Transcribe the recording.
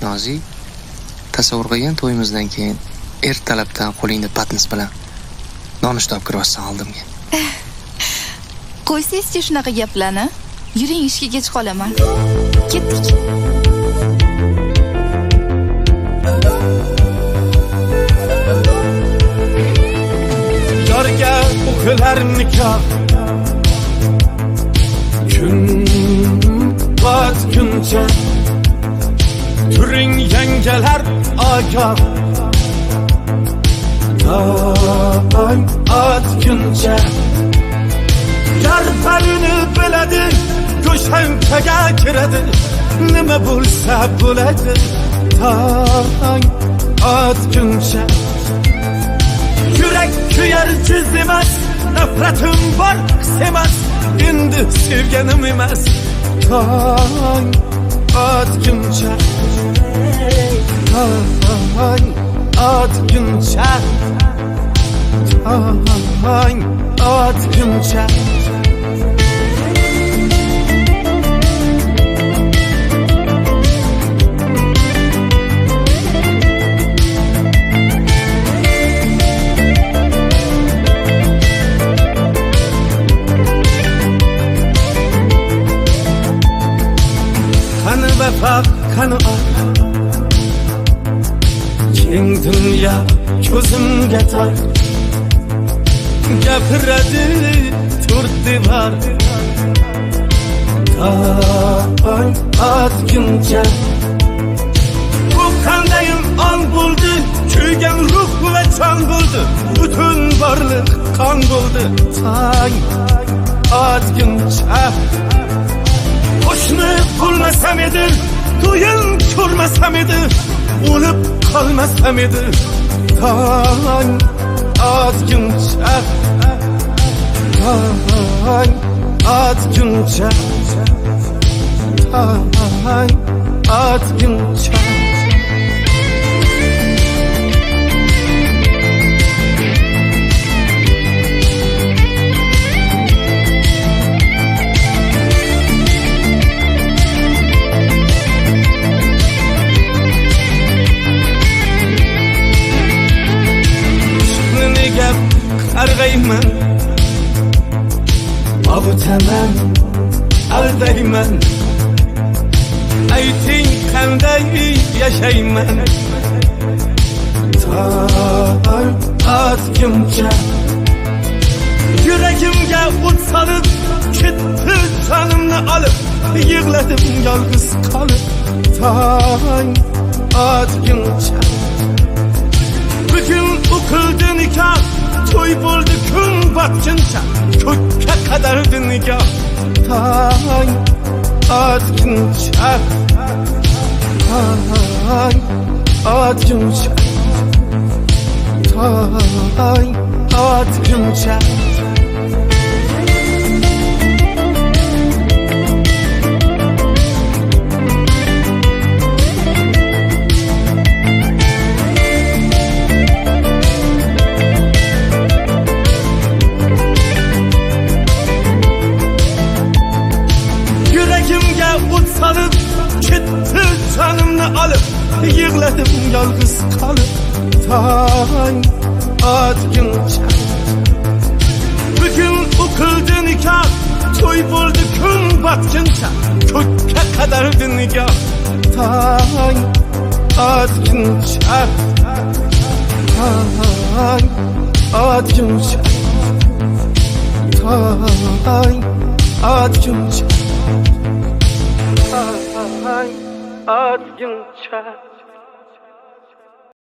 Nozik, tasavvur qilgan to'yimizdan keyin ertalabdan qo'lingda patnis bilan nonushta olib kiryapsan oldimga. Qo'ysangizchi shunaqa gaplarni. Yuring, ishga kech qolaman. Ketdik. Yorga o'qilar nikoh, kun botguncha turing yangalar ogoh, tong otguncha garbarini biladi, go'shankaga kiradi, nima bo'lsa bo'ladi, tong otguncha. Yurak kuyar jiz emas, nafratim bor emas, endi sevganim emas, tong otguncha, tong otguncha, tong otguncha. Vefak kanı ak, keng dünya ko'zimga tor, gapiradi to'rt devor, tong otguncha. Bu qandayim ong bo'ldi, kuygan ruh va jon bo'ldi, butun borliq qon bo'ldi, tong otguncha. Qo'shni bo'lmasam edi, to'yin ko'rmasam edi, o'lib qolmasam edi, tong otguncha, tong otguncha, tong otguncha. Qarg'ayman, ovutaman, aldayman, ayting qanday yashayman, tong otguncha. Yuragimga o't solib, ketdi jonimni olib, yig'ladim yolg'iz qolib, tong otguncha. Bugun o'qildi nikoh, to'y bo'ldi kun botguncha, ko'kka qadardi nigoh, tong otguncha, tong otguncha, tong otguncha. O't solib, ketdi jonimni olib, yig'ladim yolg'iz qolib, tong otguncha. Bugun o'qildi nikoh, to'y bo'ldi kun botguncha, ko'kka qadardi nigoh, tong otguncha, tong otguncha, tong otguncha, tong otguncha.